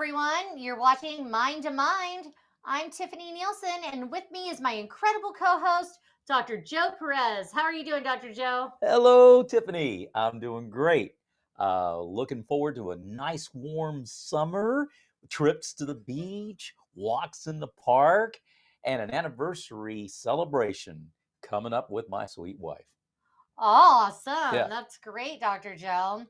everyone. You're watching Mind to Mind. I'm Tiffany Nielsen, and with me is my incredible co host, Dr. Joe Perez. How are you doing, Dr. Joe? Hello, Tiffany. I'm doing great. Looking forward to a nice warm summer, trips to the beach, walks in the park, and an anniversary celebration coming up with my sweet wife. Awesome. Yeah. That's great, Dr. Joe.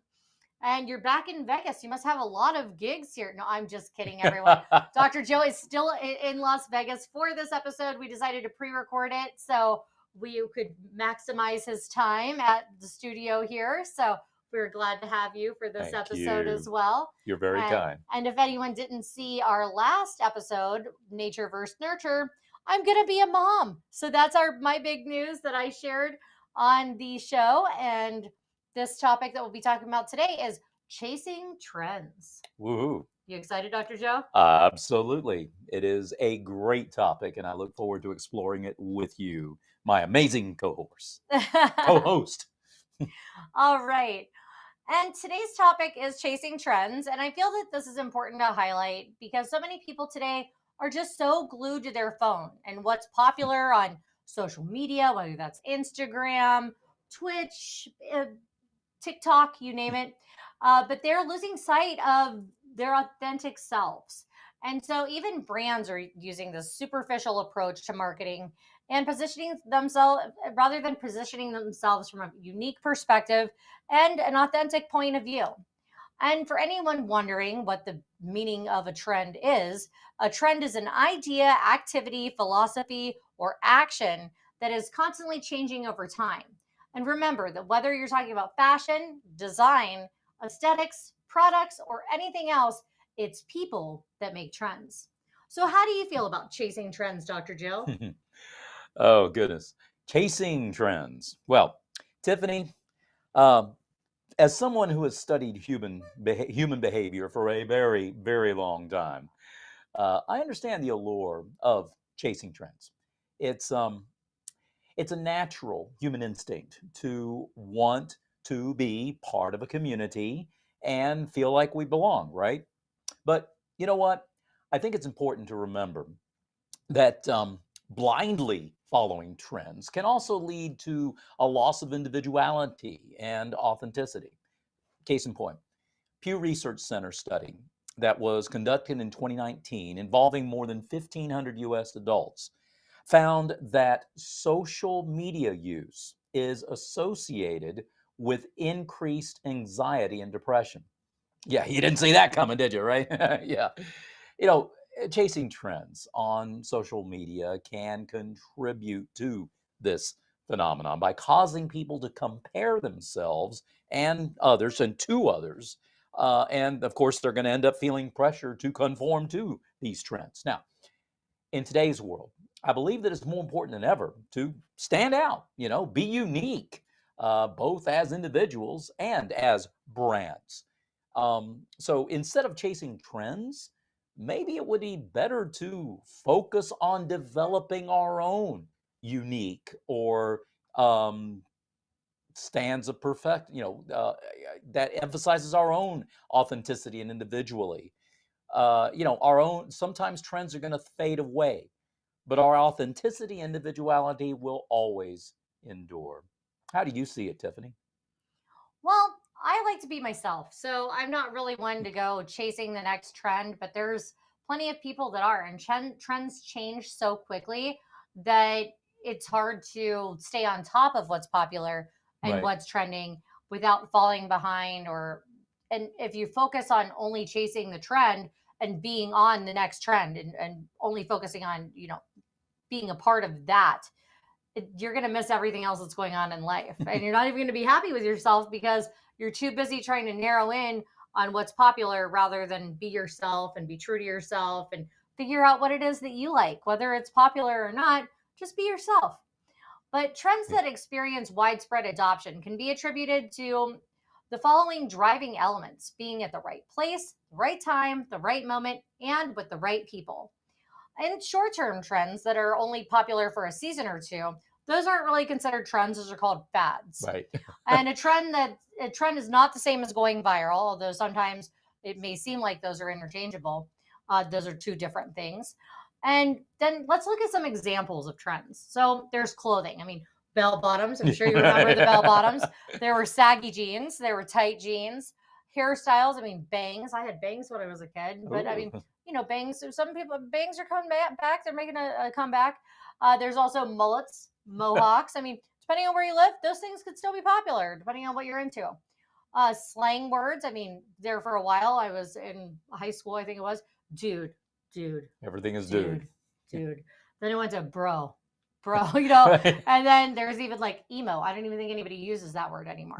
And you're back in Vegas. You must have a lot of gigs here. No, I'm just kidding, everyone. Dr. Joe is still in Las Vegas for this episode. We decided to pre record it so we could maximize his time at the studio here. So we're glad to have you for this Thank episode as you. well. You're very And, kind. and if anyone didn't see our last episode, Nature versus Nurture, I'm going to be a mom. So that's my big news that I shared on the show. And this topic that we'll be talking about today is chasing trends. Woohoo. You excited, Dr. Joe? Absolutely. It is a great topic, and I look forward to exploring it with you, my amazing co-host. Co-host. All right. And today's topic is chasing trends. And I feel that this is important to highlight because so many people today are just so glued to their phone and what's popular on social media, whether that's Instagram, Twitch, TikTok, you name it. But they're losing sight of their authentic selves. And so even brands are using this superficial approach to marketing and positioning themselves rather than positioning themselves from a unique perspective and an authentic point of view. And for anyone wondering what the meaning of a trend is an idea, activity, philosophy, or action that is constantly changing over time. And remember that whether you're talking about fashion, design, aesthetics, products, or anything else, it's people that make trends. So, how do you feel about chasing trends, Dr. Jill? Oh, goodness. Chasing trends. Well, Tiffany, um, as someone who has studied human behavior for a very, very long time, I understand the allure of chasing trends. It's um, it's a natural human instinct to want to be part of a community and feel like we belong, right? But you know what? I think it's important to remember that blindly following trends can also lead to a loss of individuality and authenticity. Case in point, Pew Research Center study that was conducted in 2019 involving more than 1,500 US adults found that social media use is associated with increased anxiety and depression. Yeah, you didn't see that coming, did you, right? Yeah. You know, chasing trends on social media can contribute to this phenomenon by causing people to compare themselves and others and to others. And of course, they're going to end up feeling pressure to conform to these trends. Now, in today's world, I believe that it's more important than ever to stand out, be unique, both as individuals and as brands. So instead of chasing trends, maybe it would be better to focus on developing our own unique or um, stands of perfect, that emphasizes our own authenticity and individually. Our own, sometimes trends are going to fade away, but our authenticity, individuality will always endure. How do you see it, Tiffany? Well, I like to be myself. So I'm not really one to go chasing the next trend, but there's plenty of people that are. And trends change so quickly that it's hard to stay on top of what's popular and Right. what's trending without falling behind. And if you focus on only chasing the trend and being on the next trend and only focusing on, being a part of that, you're going to miss everything else that's going on in life. And you're not even going to be happy with yourself because you're too busy trying to narrow in on what's popular rather than be yourself and be true to yourself and figure out what it is that you like, whether it's popular or not. Just be yourself. But trends that experience widespread adoption can be attributed to the following driving elements: being at the right place, the right time, the right moment, and with the right people. And short term trends that are only popular for a season or two, those aren't really considered trends. Those are called fads. Right. And a trend is not the same as going viral, although sometimes it may seem like those are interchangeable. Those are two different things. And then let's look at some examples of trends. So there's clothing. I mean, bell bottoms. I'm sure you remember the bell bottoms. There were saggy jeans, there were tight jeans, hairstyles. I mean, bangs. I had bangs when I was a kid, but I Ooh. mean, bangs. Some people bangs are coming back. They're making a comeback. There's also mullets, mohawks. I mean, depending on where you live, those things could still be popular, depending on what you're into. Slang words. I mean, there for a while, I was in high school, I think it was. Dude, dude, Everything is dude. dude, dude. Then it went to bro, you know. Right. And then there's even like emo. I don't even think anybody uses that word anymore.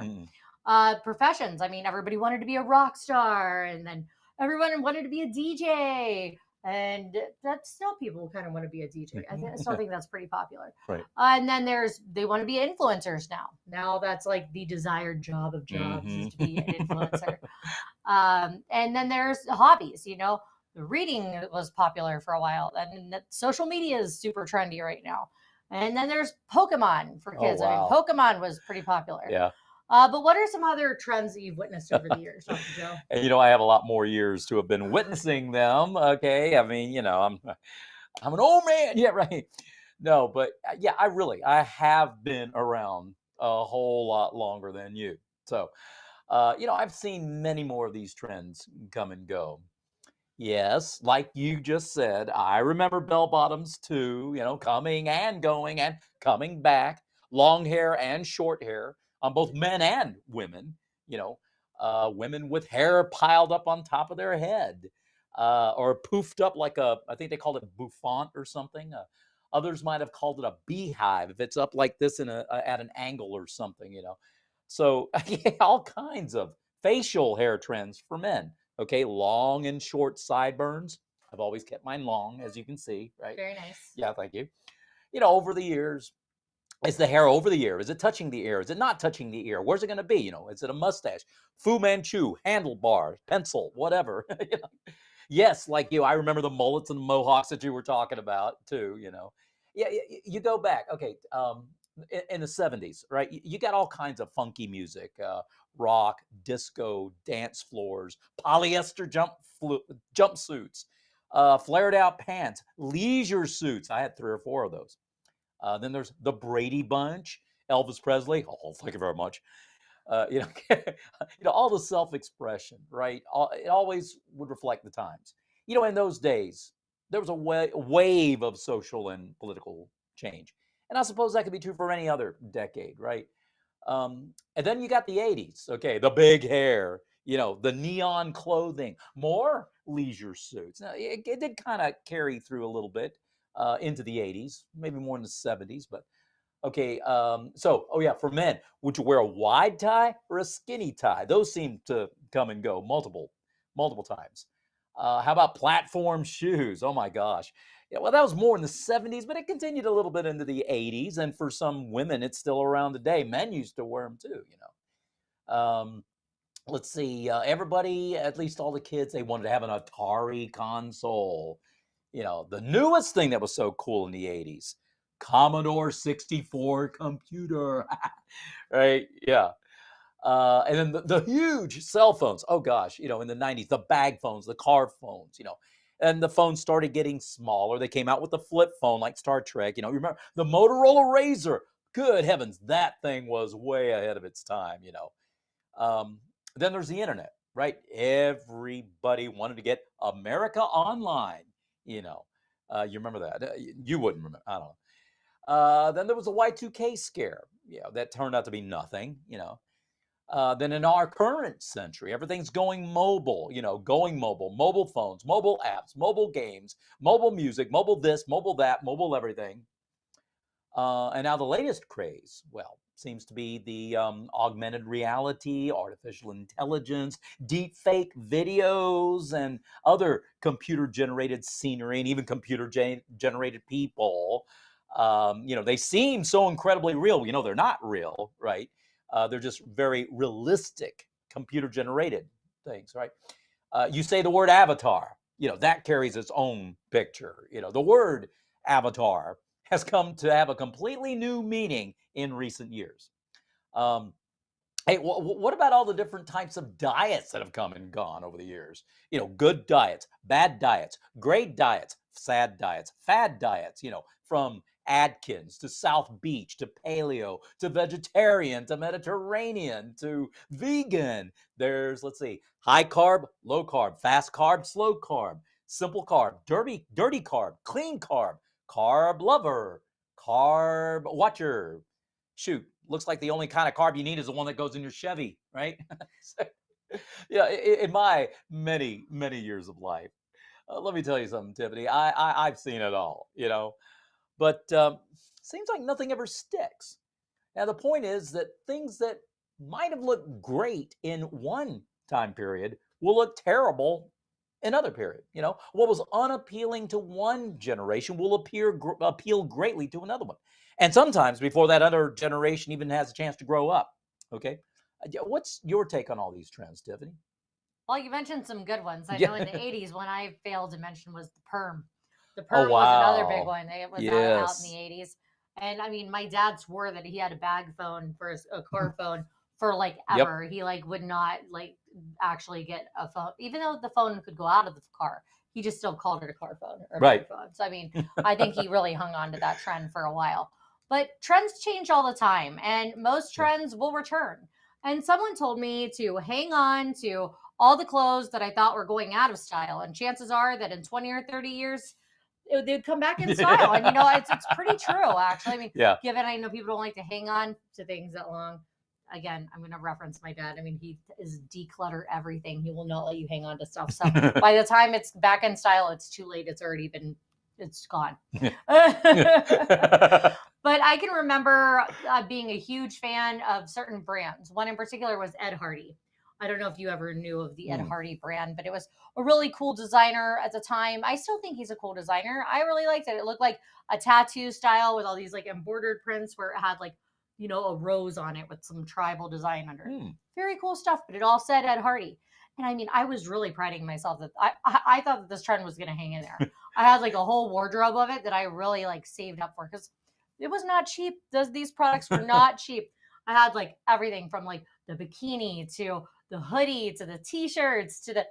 Mm. Professions. I mean, everybody wanted to be a rock star, and then everyone wanted to be a DJ. And that still people kind of want to be a DJ. I still think that's pretty popular. Right. And then they want to be influencers now. Now that's like the desired job of jobs is to be an influencer. And then there's hobbies. Reading was popular for a while, and social media is super trendy right now. And then there's Pokemon for Oh, kids. I mean, wow. Pokemon was pretty popular. Yeah. But what are some other trends that you've witnessed over the years, Dr. Joe? And I have a lot more years to have been witnessing them. Okay. I mean, I'm an old man. Yeah, right. No, but yeah, I have been around a whole lot longer than you. So, I've seen many more of these trends come and go. Yes, like you just said, I remember bell bottoms too, coming and going and coming back, long hair and short hair on both men and women, you know, women with hair piled up on top of their head, or poofed up like I think they called it bouffant or something. Others might have called it a beehive if it's up like this at an angle or something. So yeah, all kinds of facial hair trends for men. Okay, long and short sideburns. I've always kept mine long, as you can see, right? Very nice. Yeah, thank you. Over the years, is the hair over the ear? Is it touching the ear? Is it not touching the ear? Where's it going to be? Is it a mustache? Fu Manchu, handlebar, pencil, whatever. Yes, like you, I remember the mullets and the mohawks that you were talking about too. Yeah, you go back. Okay, in the 70s, right? You got all kinds of funky music, rock, disco, dance floors, polyester jumpsuits, flared out pants, leisure suits. I had 3 or 4 of those. Then there's the Brady Bunch, Elvis Presley. Oh, thank you very much. All the self-expression, right? It always would reflect the times. In those days, there was a wave of social and political change, and I suppose that could be true for any other decade, right? And then you got the 80s, okay, the big hair, the neon clothing, more leisure suits. Now, it did kind of carry through a little bit into the 80s, maybe more in the 70s, but okay. Oh yeah, for men, would you wear a wide tie or a skinny tie? Those seem to come and go multiple times. How about platform shoes? Oh my gosh. Yeah, well, that was more in the 70s, but it continued a little bit into the 80s. And for some women, it's still around today. Men used to wear them too. Let's see. Everybody, at least all the kids, they wanted to have an Atari console. The newest thing that was so cool in the 80s, Commodore 64 computer. Right? Yeah. And then the huge cell phones. Oh gosh, in the 90s, the bag phones, the car phones. And the phones started getting smaller. They came out with the flip phone like Star Trek. Remember the Motorola Razor? Good heavens, that thing was way ahead of its time. Um, then there's the internet, right? Everybody wanted to get America Online. You remember that? You wouldn't remember. I don't know. Then there was the Y2K scare. That turned out to be nothing. Then in our current century, everything's going mobile, mobile phones, mobile apps, mobile games, mobile music, mobile this, mobile that, mobile everything. And now the latest craze, well, seems to be the augmented reality, artificial intelligence, deep fake videos, and other computer generated scenery, and even computer generated people. They seem so incredibly real. They're not real, right? They're just very realistic computer generated things, right? You say the word avatar, that carries its own picture. The word avatar has come to have a completely new meaning in recent years. Um, Hey, what about all the different types of diets that have come and gone over the years? Good diets, bad diets, great diets, sad diets, fad diets, from Atkins to South Beach to paleo to vegetarian to Mediterranean to vegan. There's, let's see, high carb, low carb, fast carb, slow carb, simple carb, dirty carb, clean carb, carb lover, carb watcher. Shoot, looks like the only kind of carb you need is the one that goes in your Chevy, right? So, yeah, in my many years of life, let me tell you something, Tiffany. I've seen it all, but seems like nothing ever sticks. Now the point is that things that might have looked great in one time period will look terrible in another period. What was unappealing to one generation will appeal greatly to another one, and sometimes before that other generation even has a chance to grow up. Okay, what's your take on all these trends, Tiffany? Well, you mentioned some good ones. I know in the Yeah. 80s, one I failed to mention was the perm. The Oh perm was another big wow. one. It was out in the Yes. 80s. And I mean, my dad swore that he had a bag phone for a car phone for like Yep. ever. He like would not like actually get a phone, even though the phone could go out of the car. He just still called it a car phone or a bag Right. phone. So I mean, I think he really hung on to that trend for a while. But trends change all the time, and most Yeah. trends will return. And someone told me to hang on to all the clothes that I thought were going out of style. And chances are that in 20 or 30 years, they'd come back in style. And it's pretty true, actually. I mean, Yeah. given I know people don't like to hang on to things that long. Again, I'm going to reference my dad. I mean, he is declutter everything. He will not let you hang on to stuff. So by the time it's back in style, it's too late. It's gone. But I can remember being a huge fan of certain brands. One in particular was Ed Hardy. I don't know if you ever knew of the Ed Hmm. Hardy brand, but it was a really cool designer at the time. I still think he's a cool designer. I really liked it. It looked like a tattoo style with all these like embroidered prints where it had like, a rose on it with some tribal design under it. Hmm. Very cool stuff, but it all said Ed Hardy. And I mean, I was really priding myself that I thought that this trend was going to hang in there. I had like a whole wardrobe of it that I really like saved up for because it was not cheap. These products were not cheap. I had like everything from like the bikini to the hoodie to the t-shirts to the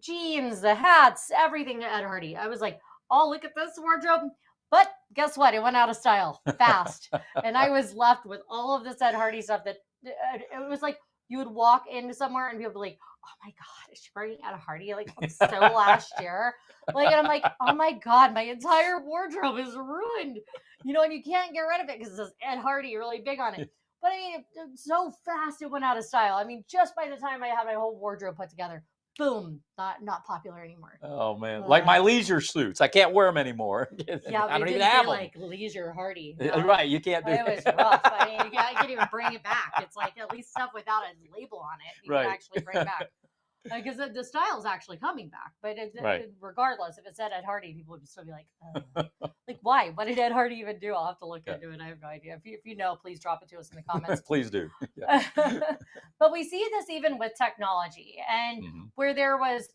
jeans, the hats, everything at Ed Hardy. I was like, oh, look at this wardrobe. But guess what? It went out of style fast. And I was left with all of this Ed Hardy stuff that it was like you would walk into somewhere and people would be like, oh my God, is she wearing Ed Hardy? Like, looks so last year. Like, and I'm like, oh my God, my entire wardrobe is ruined. And you can't get rid of it because it says Ed Hardy really big on it. But I mean, so fast it went out of style. I mean, just by the time I had my whole wardrobe put together, boom, not popular anymore. Oh man, like Uh, my leisure suits, I can't wear them anymore. yeah, I they don't even didn't say have them. like leisure hardy. No, Right, you can't do it was rough. I it. mean, I can't even bring it back. It's like at least stuff without a label on it you can Right. actually bring back. Because the style is actually coming back, but Right. regardless, if it said Ed Hardy, people would still be like, why? What did Ed Hardy even do? I'll have to look Yeah. into it. I have no idea. If you know, please drop it to us in the comments. Please do. Yeah. But we see this even with technology and Mhm. where there was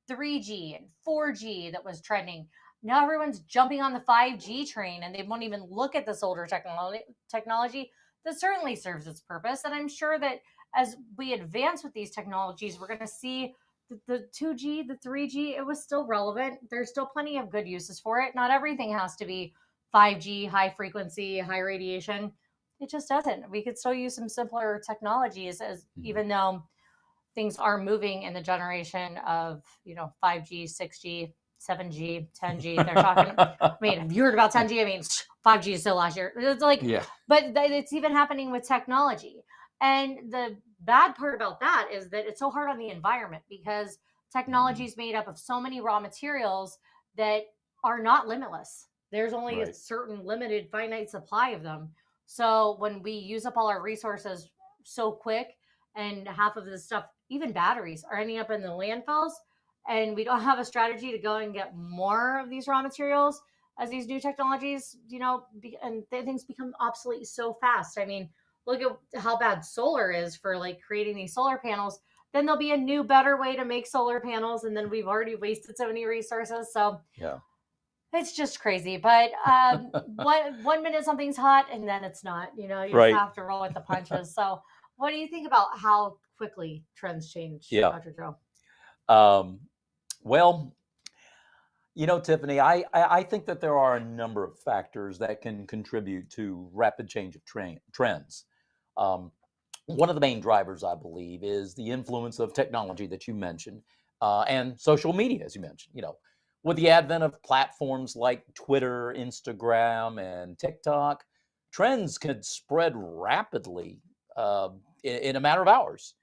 3G and 4G that was trending. Now everyone's jumping on the 5G train and they won't even look at this older technology that certainly serves its purpose. And I'm sure that as we advance with these technologies, we're going to see the 2G, the 3G, it was still relevant. There's still plenty of good uses for it. Not everything has to be 5G, high frequency, high radiation. It just doesn't. We could still use some simpler technologies as Mhm. even though things are moving in the generation of 5G, 6G, 7G, 10G. They're talking. I mean, have you heard about 10G? I mean, 5G is still last year. It's like, Yeah. but it's even happening with technology. And the bad part about that is that it's so hard on the environment because technology Mhm. is made up of so many raw materials that are not limitless. There's only a Right. certain limited finite supply of them. So when we use up all our resources so quick and half of the stuff, even batteries, are ending up in the landfills, and we don't have a strategy to go and get more of these raw materials as these new technologies, and things become obsolete so fast. I mean, look at how bad solar is for like creating these solar panels. Then there'll be a new, better way to make solar panels, and then we've already wasted so many resources. So Yeah. it's just crazy. But one minute something's hot, and then it's not. You just Right. have to roll with the punches. So What do you think about how quickly trends change, Yeah. Dr. Joe? Um, well, Tiffany, I think that there are a number of factors that can contribute to rapid change of trends. Um, One of the main drivers, I believe, is the influence of technology that you mentioned, and social media, as you mentioned. With the advent of platforms like Twitter, Instagram, and TikTok, trends could spread rapidly in a matter of hours.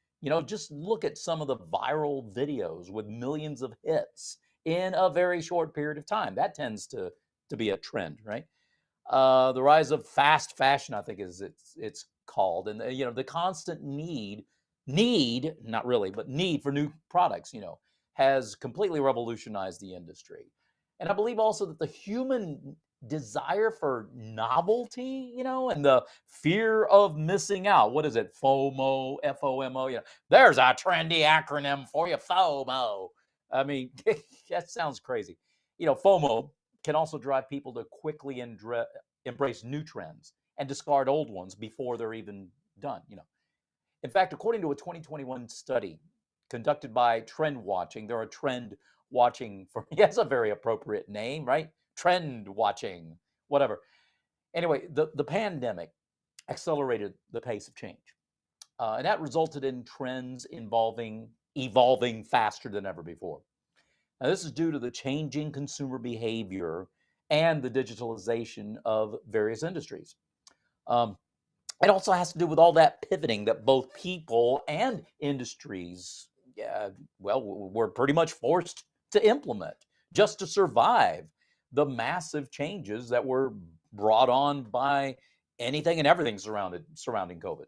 Just look at some of the viral videos with millions of hits in a very short period of time. That tends to be a trend, right? The rise of fast fashion, I think, is it's called, and the constant need, not really, but need for new products, has completely revolutionized the industry. And I believe also that the human desire for novelty, and the fear of missing out. What is it? FOMO, FOMO. There's a trendy acronym for you, FOMO. I mean, that sounds crazy. FOMO can also drive people to quickly embrace new trends and discard old ones before they're even done. In fact, according to a 2021 study conducted by Trend Watching, there are trend watching for yes, a very appropriate name, right? Trend watching, whatever. Anyway, the pandemic accelerated the pace of change. And that resulted in trends evolving faster than ever before. Now, this is due to the changing consumer behavior and the digitalization of various industries. Um, it also has to do with all that pivoting that both people and industries, were pretty much forced to implement just to survive the massive changes that were brought on by anything and everything surrounding COVID.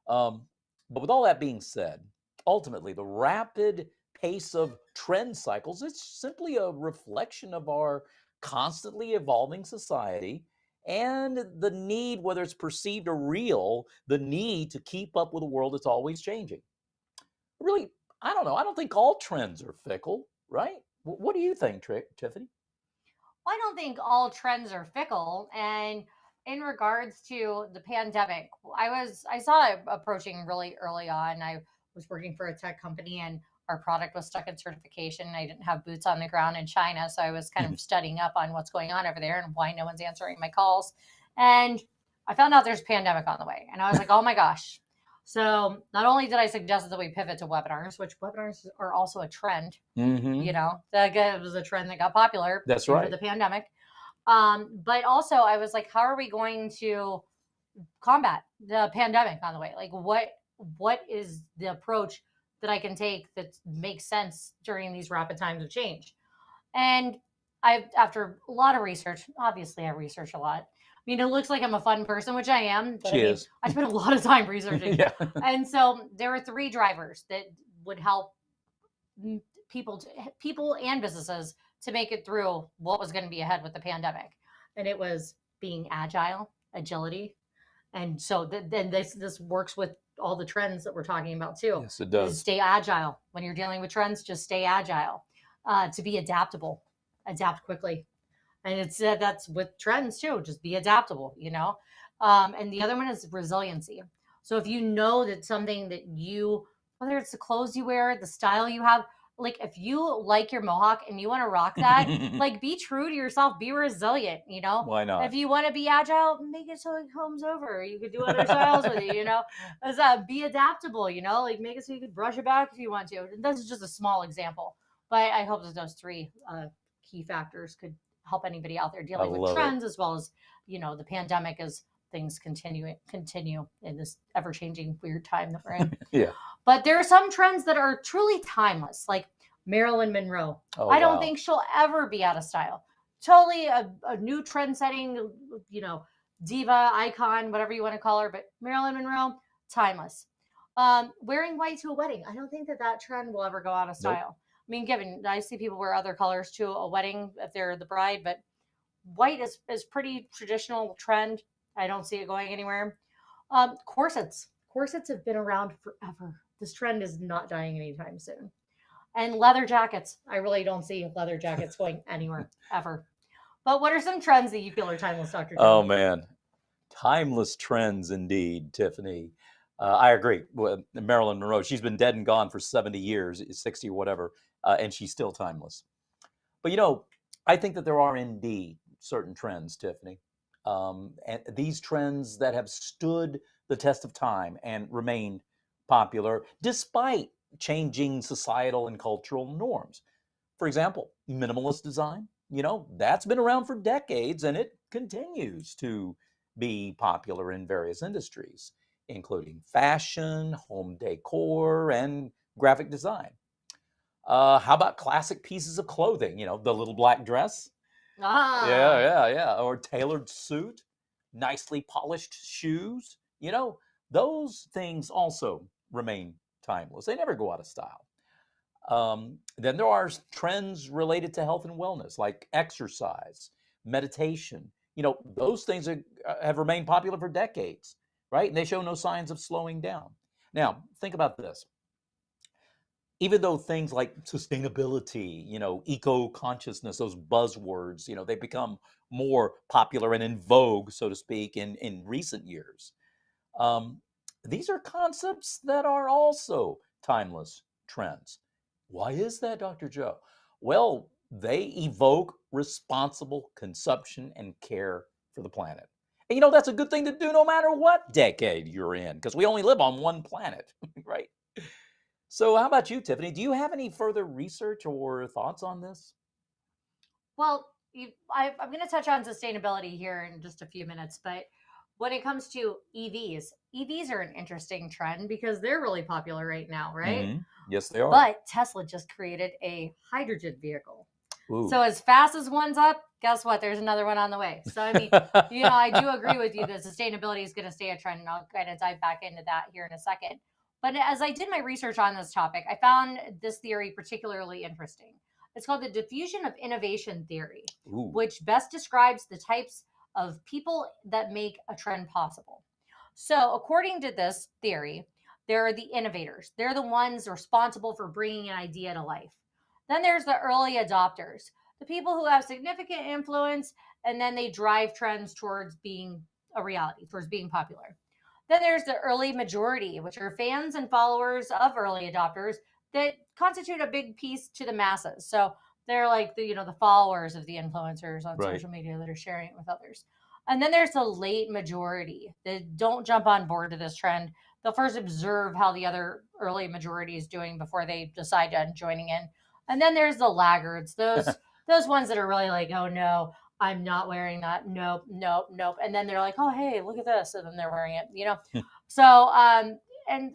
Um, but with all that being said, ultimately, the rapid pace of trend cycles is simply a reflection of our constantly evolving society and the need, whether it's perceived or real, the need to keep up with a world that's always changing. Really, I don't know. I don't think all trends are fickle, right? What do you think, Tiffany? Well, I don't think all trends are fickle. And in regards to the pandemic, I saw it approaching really early on. I was working for a tech company and our product was stuck in certification. I didn't have boots on the ground in China, so I was kind of studying up on what's going on over there and why no one's answering my calls. And I found out there's a pandemic on the way, and I was like, "Oh my gosh." So, not only did I suggest that we pivot to webinars, which webinars are also a trend, Mm-hmm. that was a trend that got popular That's due to right. the pandemic. But also I was like, how are we going to combat the pandemic on the way? Like what is the approach that I can take that makes sense during these rapid times of change? And after a lot of research, obviously I research a lot. I mean, it looks like I'm a fun person, which I am, but I She mean, is. I spent a lot of time researching. Yeah. And so there were three drivers that would help people people and businesses to make it through what was going to be ahead with the pandemic, and it was being agile, agility. And so then this works with all the trends that we're talking about too. Yes, it Is does. stay agile when you're dealing with trends. Just stay agile, to be adaptable, adapt quickly. And it's that's with trends too. Just be adaptable. And the other one is resiliency. So if you know that something that whether it's the clothes you wear, the style you have, like if you like your mohawk and you want to rock that, like be true to yourself, be resilient. Why If not? you want to be agile, make it so it comes over. You could do other styles with it. Be adaptable. Like make it so you could brush it back if you want to. And this is just a small example, but I hope that those three key factors could help anybody out there I dealing with love it. trends as well as the pandemic as things continue in this ever changing weird time that we're in. Yeah. But there are some trends that are truly timeless, like Marilyn Monroe. Oh, I don't wow. think she'll ever be out of style. Totally a new trend setting, diva, icon, whatever you want to call her. But Marilyn Monroe, timeless. Wearing white to a wedding. I don't think that trend will ever go out of Nope. style. I mean, given I see people wear other colors to a wedding if they're the bride, but white is pretty traditional trend. I don't see it going anywhere. Corsets have been around forever. This trend is not dying anytime soon. And leather jackets. I really don't see leather jackets going anywhere ever. But what are some trends that you feel are timeless, Dr. Oh, Joe? man. Timeless trends indeed, Tiffany. I agree. Marilyn Monroe, she's been dead and gone for 70 years, 60 or whatever, and she's still timeless. But I think that there are indeed certain trends, Tiffany, and these trends that have stood the test of time and remained popular despite changing societal and cultural norms. For example, minimalist design, that's been around for decades and it continues to be popular in various industries, including fashion, home decor, and graphic design. How about classic pieces of clothing? The little black dress. Yeah, Ah, yeah, yeah. Or tailored suit, nicely polished shoes. Those things also remain timeless. They never go out of style. Then there are trends related to health and wellness, like exercise, meditation. Those things have remained popular for decades, right? And they show no signs of slowing down. Now, think about this. Even though things like sustainability, eco consciousness, those buzzwords, they become more popular and in vogue, so to speak, in recent years. Um, these are concepts that are also timeless trends. Why is that, Dr. Joe? Well, they evoke responsible consumption and care for the planet. And that's a good thing to do no matter what decade you're in, because we only live on one planet, right? So, how about you, Tiffany? Do you have any further research or thoughts on this? well, I'm going to touch on sustainability here in just a few minutes, but when it comes to EVs are an interesting trend because they're really popular right now, right? Yes, they are. But Tesla just created a hydrogen vehicle. Ooh. So as fast as one's up, guess what? There's another one on the way. So I mean, I do agree with you that sustainability is going to stay a trend, and I'll kind of dive back into that here in a second. But as I did my research on this topic, I found this theory particularly interesting. It's called the diffusion of innovation theory, Ooh. which best describes the types of people that make a trend possible. So, according to this theory, there are the innovators. They're the ones responsible for bringing an idea to life. Then there's the early adopters, the people who have significant influence, and then they drive trends towards being a reality, towards being popular. Then there's the early majority, which are fans and followers of early adopters that constitute a big piece to the masses. So they're like the followers of the influencers on Right. social media that are sharing it with others. And then there's the late majority that don't jump on board to this trend. They'll first observe how the other early majority is doing before they decide on joining in. And then there's the laggards, those ones that are really like, oh no, I'm not wearing that. Nope, nope, nope. And then they're like, oh hey, look at this, and then they're wearing it. So and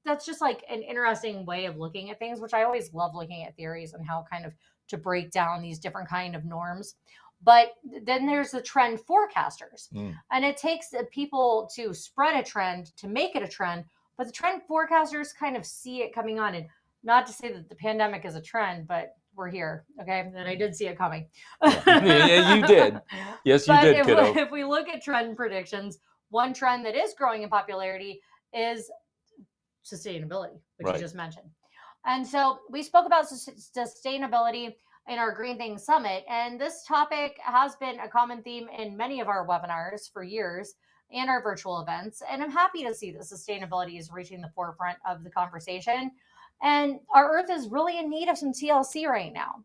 that's just like an interesting way of looking at things, which I always love looking at theories and how kind of to break down these different kind of norms. But then there's the trend forecasters, and it takes the people to spread a trend to make it a trend. But the trend forecasters kind of see it coming on, and not to say that the pandemic is a trend, but we're here, okay? And I did see it coming. Yeah, you did. Yes, you But did, kiddo. if we look at trend predictions, one trend that is growing in popularity is sustainability, which you Right. just mentioned. And so we spoke about sustainability in our Green Things Summit, and this topic has been a common theme in many of our webinars for years and our virtual events. And I'm happy to see that sustainability is reaching the forefront of the conversation. And our Earth is really in need of some TLC right now,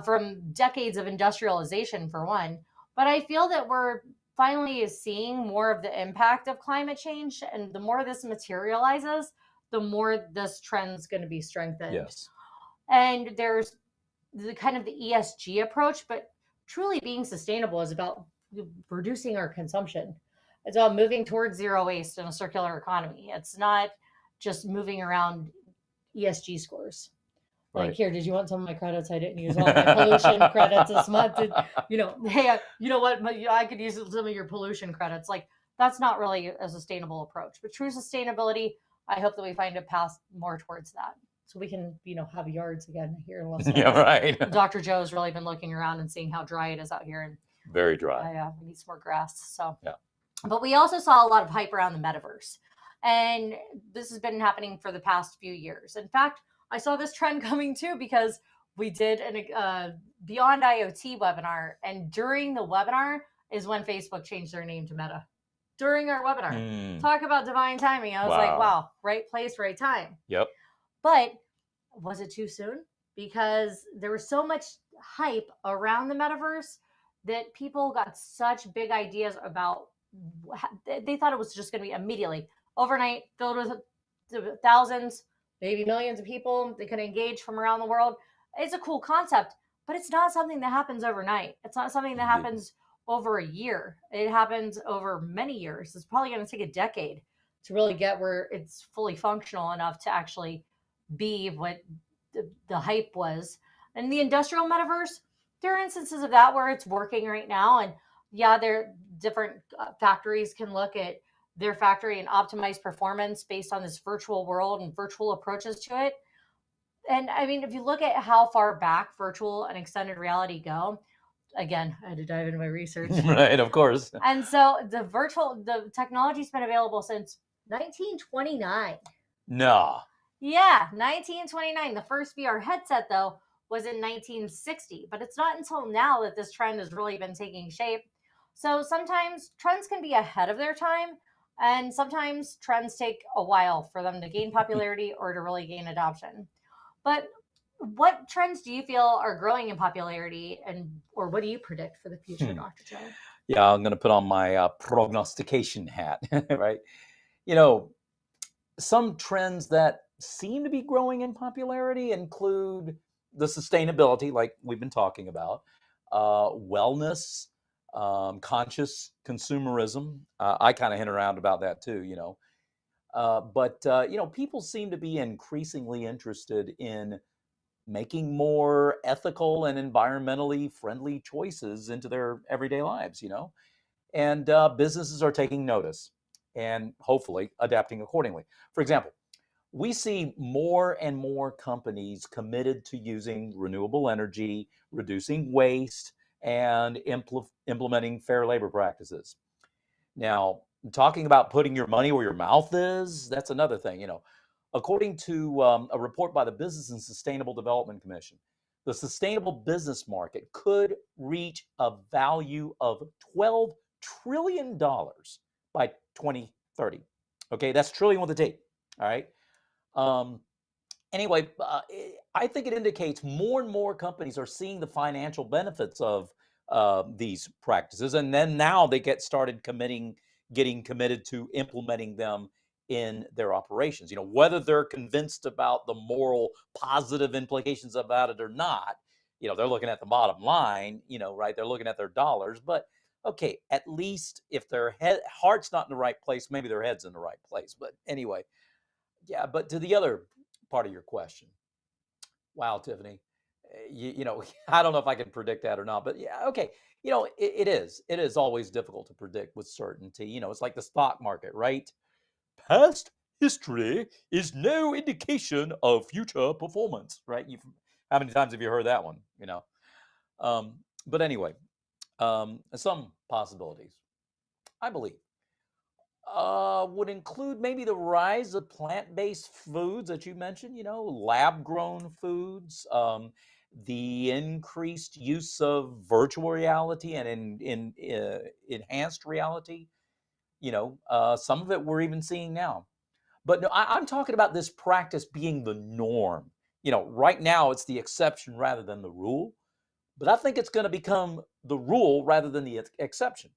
from decades of industrialization, for one. But I feel that we're finally seeing more of the impact of climate change. And the more this materializes, the more this trend's going to be strengthened. Yes. And there's the kind of the ESG approach, but truly being sustainable is about reducing our consumption. It's about moving towards zero waste and a circular economy. It's not just moving around ESG scores. Like, Right. here, did you want some of my credits? I didn't use all my pollution credits this month. And, hey, you know what? I could use some of your pollution credits. Like, that's not really a sustainable approach. But true sustainability, I hope that we find a path more towards that. So we can, have yards again here in Los Yeah, Angeles. right. Dr. Joe's really been looking around and seeing how dry it is out here. And Very dry. we need some more grass. So, Yeah. But we also saw a lot of hype around the metaverse. And this has been happening for the past few years. In fact, I saw this trend coming too because we did an Beyond IoT webinar, and during the webinar is when Facebook changed their name to Meta. during our webinar. Mm, Talk about divine timing. I was like, wow. wow, right place, right time. Yep. But was it too soon? Because there was so much hype around the metaverse that people got such big ideas about. They thought it was just going to be immediately overnight filled with thousands, maybe millions of people. They could engage from around the world. It's a cool concept, but it's not something that happens overnight. It's not something that Indeed. happens over a year. It happens over many years. It's probably going to take a decade to really get where it's fully functional enough to actually be what the hype was. And the industrial metaverse, there are instances of that where it's working right now. And yeah, there different factories can look at their factory and optimize performance based on this virtual world and virtual approaches to it. And I mean, if you look at how far back virtual and extended reality go, again, I had to dive into my research. Right, of course. And so the technology's been available since 1929. No. Yeah, 1929. The first VR headset, though, was in 1960, but it's not until now that this trend has really been taking shape. So sometimes trends can be ahead of their time, and sometimes trends take a while for them to gain popularity or to really gain adoption. But what trends do you feel are growing in popularity, and or what do you predict for the future, Hmm. Dr. Joe? Yeah, I'm going to put on my prognostication hat, right? You know, some trends that seem to be growing in popularity include the sustainability, like we've been talking about, wellness, conscious consumerism. I kind of hint around about that too, you know. But you know, people seem to be increasingly interested in making more ethical and environmentally friendly choices into their everyday lives, you know, and businesses are taking notice and hopefully adapting accordingly. For example, we see more and more companies committed to using renewable energy, reducing waste, and implementing fair labor practices. Now, talking about putting your money where your mouth is, that's another thing. You know, according to a report by the Business and Sustainable Development Commission, the sustainable business market could reach a value of $12 trillion by 2030. Okay, that's trillion with a T. All right. Um, anyway, I think it indicates more and more companies are seeing the financial benefits of these practices, and then now they getting committed to implementing them in their operations. You know, whether they're convinced about the moral positive implications about it or not, you know, they're looking at the bottom line. You know, right? They're looking at their dollars, but okay, at least if their heart's not in the right place, maybe their head's in the right place. But anyway, yeah, but to the other part of your question, wow, Tiffany, you know, I don't know if I can predict that or not, but yeah, okay. You know, it is always difficult to predict with certainty. You know, it's like the stock market, right? Past history is no indication of future performance, right? How many times have you heard that one? You know, but anyway, some possibilities, I believe would include maybe the rise of plant-based foods that you mentioned, you know, lab-grown foods, the increased use of virtual reality and in enhanced reality. You know, some of it we're even seeing now. But no, I'm talking about this practice being the norm. You know, right now it's the exception rather than the rule. But I think it's going to become the rule rather than the exception.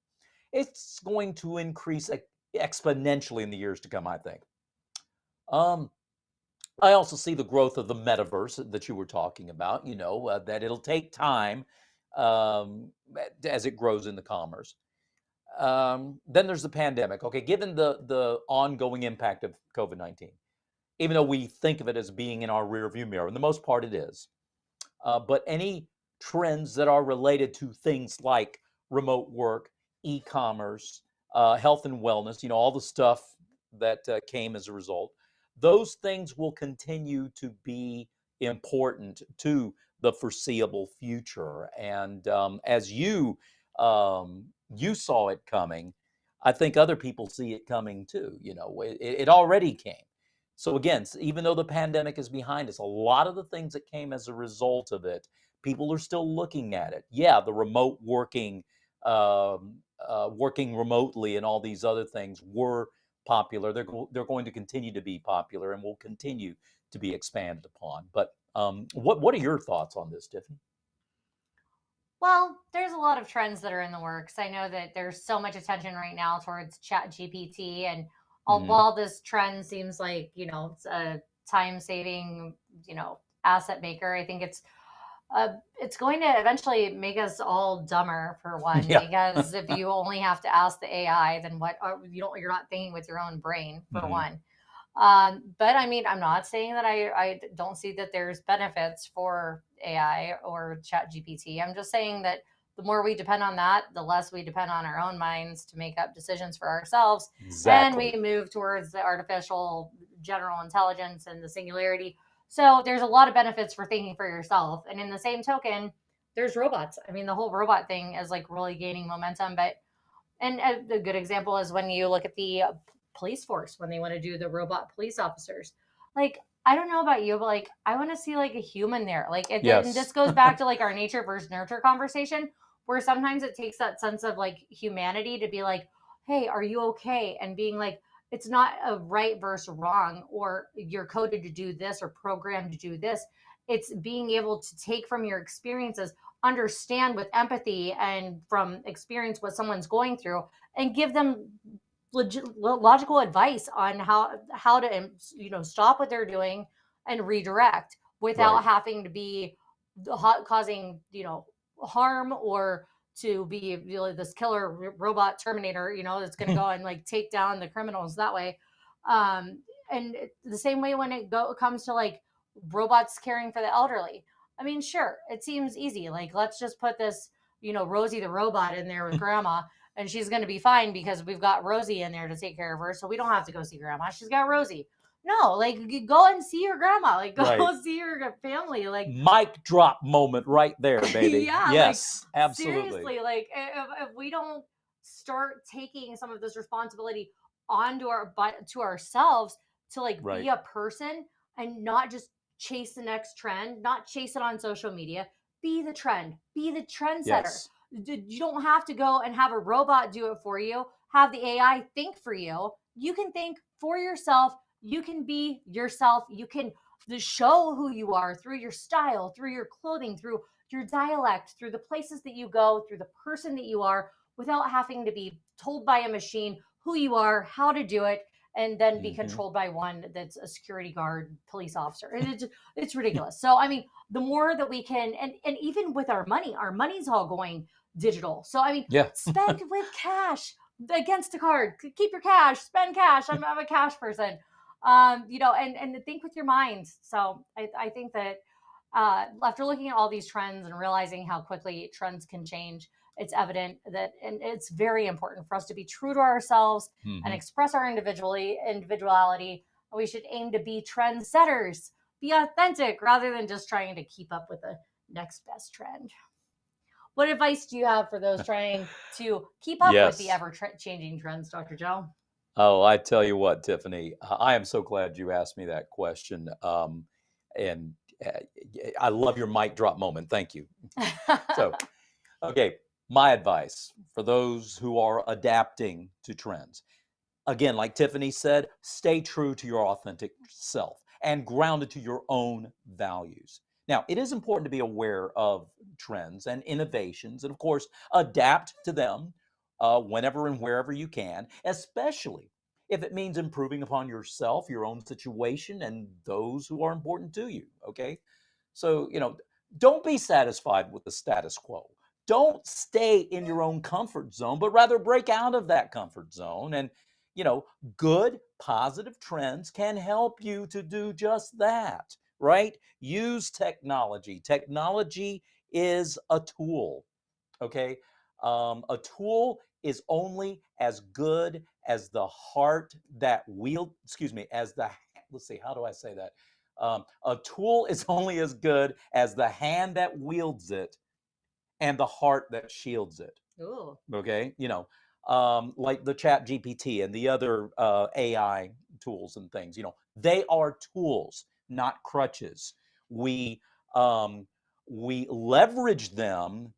It's going to increase exponentially in the years to come, I think. Um, I also see the growth of the metaverse that you were talking about, you know, that it'll take time as it grows in the commerce. Then there's the pandemic. Okay, given the ongoing impact of COVID-19, even though we think of it as being in our rearview mirror, and the most part it is, but any trends that are related to things like remote work, e-commerce, health and wellness, you know, all the stuff that came as a result, those things will continue to be important to the foreseeable future. And as you saw it coming, I think other people see it coming too. You know, it already came. So again, even though the pandemic is behind us, a lot of the things that came as a result of it, people are still looking at it. Yeah, the remote working working remotely and all these other things were popular. They're going to continue to be popular and will continue to be expanded upon. But what are your thoughts on this, Tiffany? Well, there's a lot of trends that are in the works. I know that there's so much attention right now towards Chat GPT, and Hmm. while this trend seems like it's a time saving asset maker, I think it's going to eventually make us all dumber for one. Yeah. Because if you only have to ask the AI, then you're not thinking with your own brain for Hmm. one. But I mean, I'm not saying that I don't see that there's benefits for AI or Chat GPT. I'm just saying that the more we depend on that, the less we depend on our own minds to make up decisions for ourselves. And we Exactly. move towards the artificial general intelligence and the singularity. So there's a lot of benefits for thinking for yourself. And in the same token, there's robots. I mean, the whole robot thing is like really gaining momentum. But and a good example is when you look at the police force when they want to do the robot police officers. Like, I don't know about you, but like, I want to see like a human there. Like, and Yes. this goes back to like our nature versus nurture conversation, where sometimes it takes that sense of like humanity to be like, hey, are you okay? And being like, it's not a right versus wrong, or you're coded to do this or programmed to do this. It's being able to take from your experiences, understand with empathy and from experience what someone's going through, and give them logical advice on how to stop what they're doing and redirect without Right. having to be causing harm, or to be this killer robot terminator that's going to go and like take down the criminals that way. um and the same way when comes to like robots caring for the elderly. I mean, sure, it seems easy. Like, let's just put this, Rosie the robot in there with grandma, and she's going to be fine because we've got Rosie in there to take care of her. So we don't have to go see grandma. She's got Rosie. No, like, go and see your grandma. Like, Right. go see your family. Like, Mic drop moment right there, baby. yeah, like, Yes, absolutely. seriously, like, if we don't start taking some of this responsibility onto our but to ourselves, to like be Right. a person and not just chase the next trend, not chase it on social media. Be the trend, be the trendsetter. Yes. You don't have to go and have a robot do it for you, have the AI think for you. You can think for yourself. You can be yourself. You can show who you are through your style, through your clothing, through your dialect, through the places that you go, through the person that you are, without having to be told by a machine who you are, how to do it, and then be Hmm. controlled by one that's a security guard, police officer. And it's ridiculous. So I mean, the more that we can, and even with our money's all going digital. So I mean, Yeah. spend with cash against a card. Keep your cash, spend cash. I'm a cash person. And think with your mind. So I think that after looking at all these trends and realizing how quickly trends can change, it's evident that, and it's very important for us to be true to ourselves and Hmm. express our individuality. We should aim to be trendsetters, be authentic rather than just trying to keep up with the next best trend. What advice do you have for those trying to keep up with the Yes. ever changing trends, Dr. Joe? Oh, I tell you what, Tiffany, I am so glad you asked me that question. And uh, I love your mic drop moment. Thank you. So, okay, my advice for those who are adapting to trends. Again, like Tiffany said, stay true to your authentic self and grounded to your own values. Now, it is important to be aware of trends and innovations, and of course, adapt to them whenever and wherever you can, especially if it means improving upon yourself, your own situation, and those who are important to you. Okay. So, don't be satisfied with the status quo. Don't stay in your own comfort zone, but rather break out of that comfort zone. And, you know, good, positive trends can help you to do just that, right? Use technology. Technology is a tool, okay? A tool is only as good as the heart that excuse me, let's see, how do I say that? A tool is only as good as the hand that wields it and the heart that shields it. Ooh. Okay. Like the chat GPT and the other AI tools and things, they are tools, not crutches. We, um, we leverage them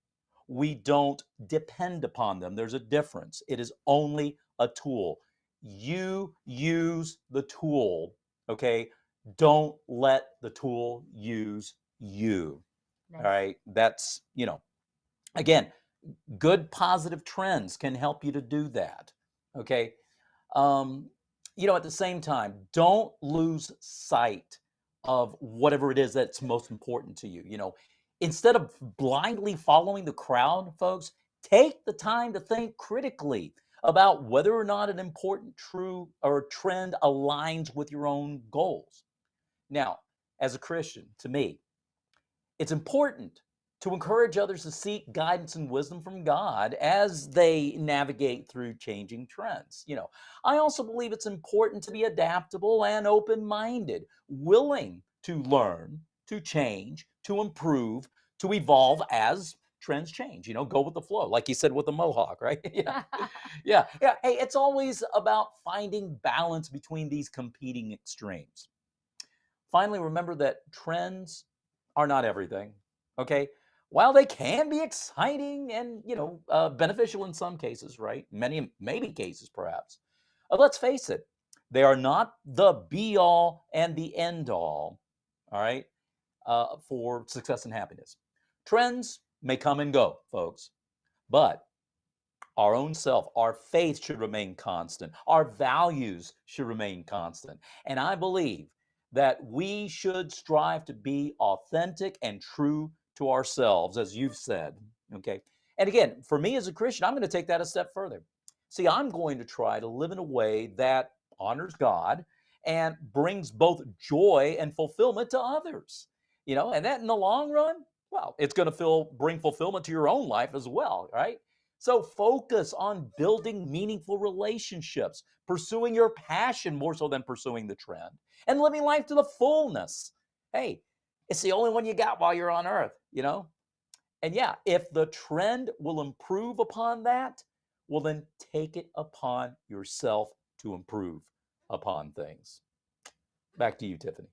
we don't depend upon them. There's a difference. It is only a tool. You use the tool, okay? Don't let the tool use you. All Nice. right? That's, again, good positive trends can help you to do that. Okay. Um, at the same time, don't lose sight of whatever it is that's most important to you. Instead of blindly following the crowd, folks, take the time to think critically about whether or not an important true or trend aligns with your own goals. Now, as a Christian, to me, it's important to encourage others to seek guidance and wisdom from God as they navigate through changing trends. I also believe it's important to be adaptable and open minded, willing to learn, to change, to improve, to evolve as trends change. Go with the flow, like you said with the mohawk, right? Yeah. Yeah. Yeah. Hey, it's always about finding balance between these competing extremes. Finally, remember that trends are not everything. Okay. While they can be exciting and beneficial in some cases, right? Maybe cases, perhaps. Let's face it, they are not the be all and the end all. All right, for success and happiness. Trends may come and go, folks, but our own self, our faith should remain constant. Our values should remain constant. And I believe that we should strive to be authentic and true to ourselves, as you've said. Okay. And again, for me as a Christian, I'm going to take that a step further. See, I'm going to try to live in a way that honors God and brings both joy and fulfillment to others. And that in the long run, well, it's going to bring fulfillment to your own life as well, right? So focus on building meaningful relationships, pursuing your passion more so than pursuing the trend, and living life to the fullness. Hey, it's the only one you got while you're on earth. And yeah, if the trend will improve upon that, well, then take it upon yourself to improve upon things. Back to you, Tiffany.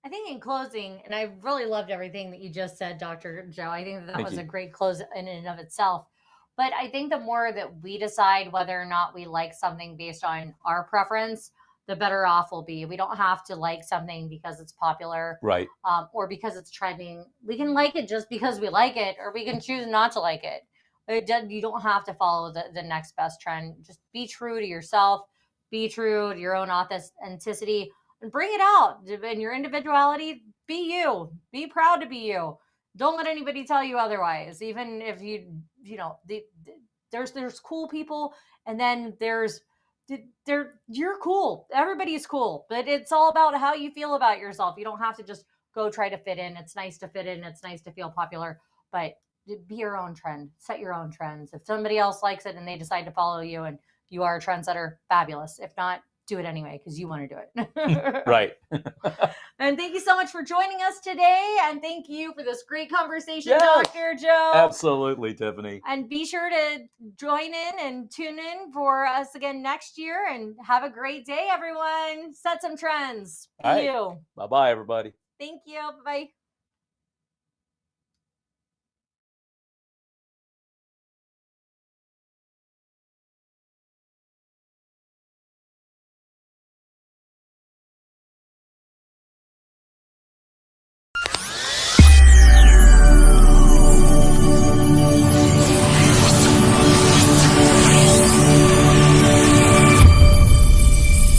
I think in closing, and I really loved everything that you just said, Dr. Joe. I think that Thank was a you. great close in and of itself. But I think the more that we decide whether or not we like something based on our preference, the better off we'll be. We don't have to like something because it's popular, Right. or because it's trending. We can like it just because we like it, or we can choose not to like it. You don't have to follow the next best trend. Just be true to yourself, be true to your own authenticity, and bring it out in your individuality. Be you, be proud to be you. Don't let anybody tell you otherwise, even if there's cool people, and then you're cool, everybody's cool, but it's all about how you feel about yourself. You don't have to just go try to fit in. It's nice to fit in, it's nice to feel popular, but be your own trend, set your own trends. If somebody else likes it and they decide to follow you and you are a trendsetter, fabulous. If not, do it anyway because you want to do it. Right. And thank you so much for joining us today. And thank you for this great conversation, Yes, Dr. Joe. absolutely, Tiffany. And be sure to join in and tune in for us again next year. And have a great day, everyone. Set some trends. Be All right. you. Bye-bye, everybody. Thank you. Bye.